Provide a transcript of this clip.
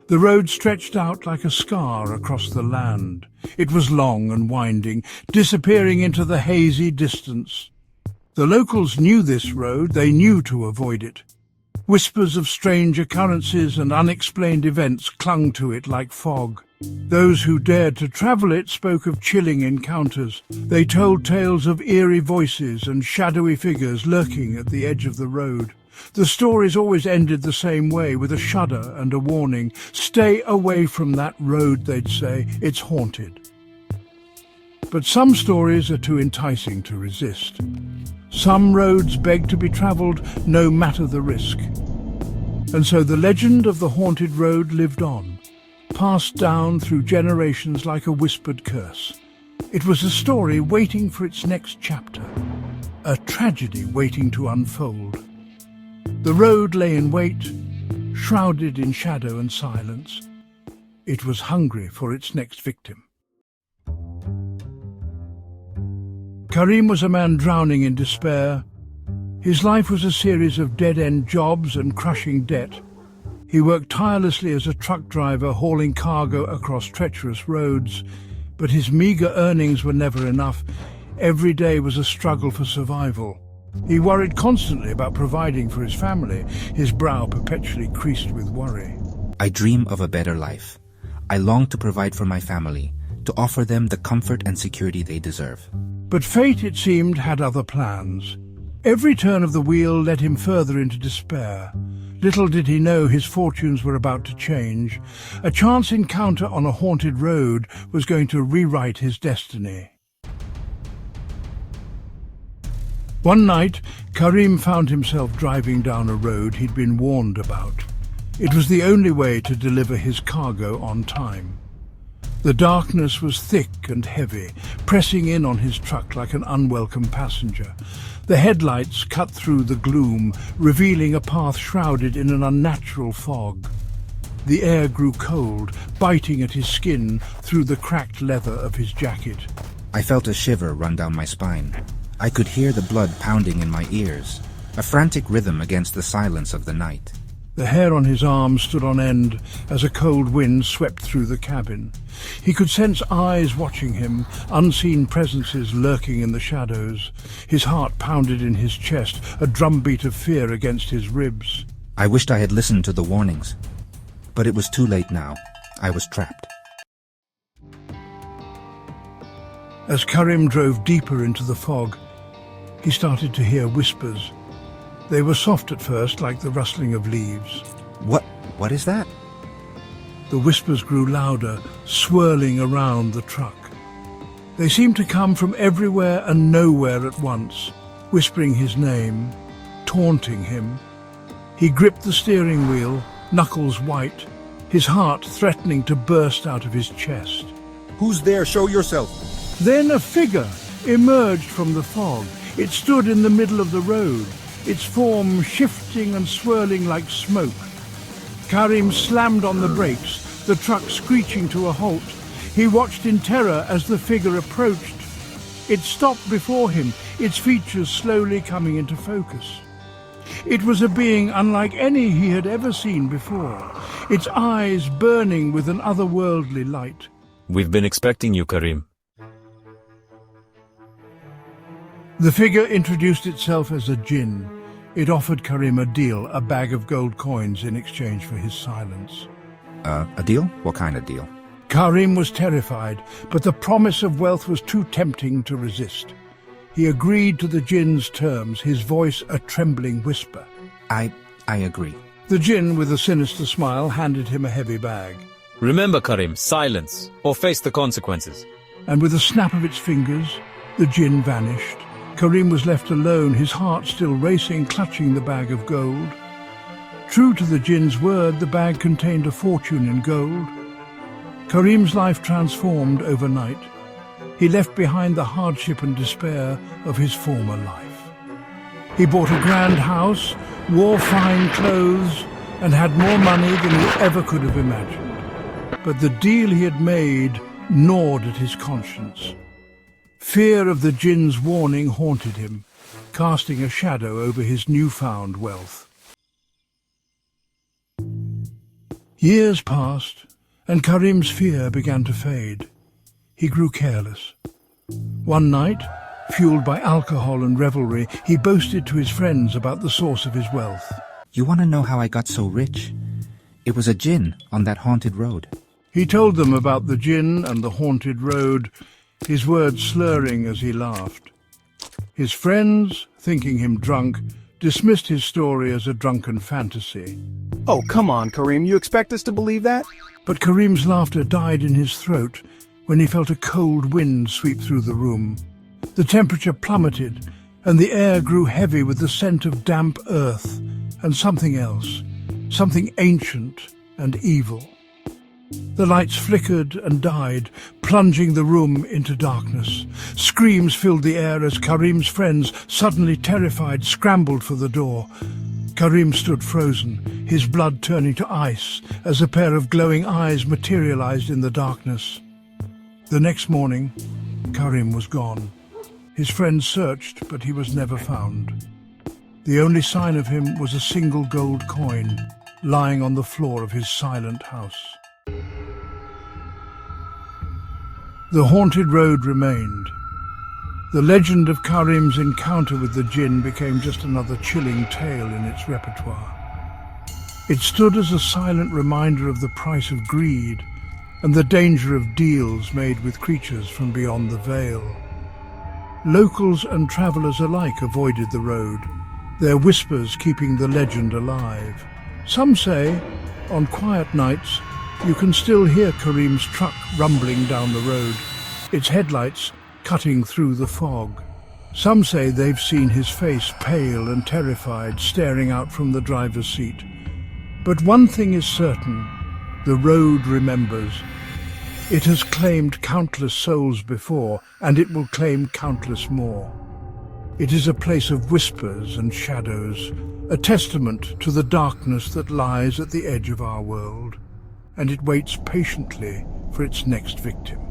The road stretched out like a scar across the land. It was long and winding, disappearing into the hazy distance. The locals knew this road, they knew to avoid it. Whispers of strange occurrences and unexplained events clung to it like fog. Those who dared to travel it spoke of chilling encounters. They told tales of eerie voices and shadowy figures lurking at the edge of the road. The stories always ended the same way, with a shudder and a warning. "Stay away from that road," they'd say. "It's haunted." But some stories are too enticing to resist. Some roads beg to be travelled, no matter the risk. And so the legend of the haunted road lived on, passed down through generations like a whispered curse. It was a story waiting for its next chapter, a tragedy waiting to unfold. The road lay in wait, shrouded in shadow and silence. It was hungry for its next victim. Karim was a man drowning in despair. His life was a series of dead-end jobs and crushing debt. He worked tirelessly as a truck driver, hauling cargo across treacherous roads, but his meagre earnings were never enough. Every day was a struggle for survival. He worried constantly about providing for his family, his brow perpetually creased with worry. I dream of a better life. I long to provide for my family, to offer them the comfort and security they deserve. But fate, it seemed, had other plans. Every turn of the wheel led him further into despair. Little did he know his fortunes were about to change. A chance encounter on a haunted road was going to rewrite his destiny. One night, Karim found himself driving down a road he'd been warned about. It was the only way to deliver his cargo on time. The darkness was thick and heavy, pressing in on his truck like an unwelcome passenger. The headlights cut through the gloom, revealing a path shrouded in an unnatural fog. The air grew cold, biting at his skin through the cracked leather of his jacket. I felt a shiver run down my spine. I could hear the blood pounding in my ears, a frantic rhythm against the silence of the night. The hair on his arms stood on end as a cold wind swept through the cabin. He could sense eyes watching him, unseen presences lurking in the shadows. His heart pounded in his chest, a drumbeat of fear against his ribs. I wished I had listened to the warnings, but it was too late now. I was trapped. As Karim drove deeper into the fog, he started to hear whispers. They were soft at first, like the rustling of leaves. What is that? The whispers grew louder, swirling around the truck. They seemed to come from everywhere and nowhere at once, whispering his name, taunting him. He gripped the steering wheel, knuckles white, his heart threatening to burst out of his chest. "Who's there? Show yourself!" Then a figure emerged from the fog. It stood in the middle of the road, its form shifting and swirling like smoke. Karim slammed on the brakes, the truck screeching to a halt. He watched in terror as the figure approached. It stopped before him, its features slowly coming into focus. It was a being unlike any he had ever seen before, its eyes burning with an otherworldly light. "We've been expecting you, Karim." The figure introduced itself as a Jinn. It offered Karim a deal, a bag of gold coins in exchange for his silence. A deal? What kind of deal? Karim was terrified, but the promise of wealth was too tempting to resist. He agreed to the Jinn's terms, his voice a trembling whisper. I agree. The Jinn, with a sinister smile, handed him a heavy bag. "Remember, Karim, silence, or face the consequences." And with a snap of its fingers, the Jinn vanished. Karim was left alone, his heart still racing, clutching the bag of gold. True to the Jinn's word, the bag contained a fortune in gold. Karim's life transformed overnight. He left behind the hardship and despair of his former life. He bought a grand house, wore fine clothes, and had more money than he ever could have imagined. But the deal he had made gnawed at his conscience. Fear of the Jinn's warning haunted him, casting a shadow over his newfound wealth. Years passed, and Karim's fear began to fade. He grew careless. One night, fueled by alcohol and revelry, he boasted to his friends about the source of his wealth. You want to know how I got so rich? It was a Jinn on that haunted road. He told them about the Jinn and the haunted road, his words slurring as he laughed. His friends, thinking him drunk, dismissed his story as a drunken fantasy. Oh, come on, Karim. You expect us to believe that? But Karim's laughter died in his throat when he felt a cold wind sweep through the room. The temperature plummeted, and the air grew heavy with the scent of damp earth and something else, something ancient and evil. The lights flickered and died, plunging the room into darkness. Screams filled the air as Karim's friends, suddenly terrified, scrambled for the door. Karim stood frozen, his blood turning to ice as a pair of glowing eyes materialized in the darkness. The next morning, Karim was gone. His friends searched, but he was never found. The only sign of him was a single gold coin lying on the floor of his silent house. The haunted road remained. The legend of Karim's encounter with the Jinn became just another chilling tale in its repertoire. It stood as a silent reminder of the price of greed and the danger of deals made with creatures from beyond the veil. Locals and travelers alike avoided the road, their whispers keeping the legend alive. Some say, on quiet nights, you can still hear Karim's truck rumbling down the road, its headlights cutting through the fog. Some say they've seen his face pale and terrified, staring out from the driver's seat. But one thing is certain, the road remembers. It has claimed countless souls before, and it will claim countless more. It is a place of whispers and shadows, a testament to the darkness that lies at the edge of our world, and it waits patiently for its next victim.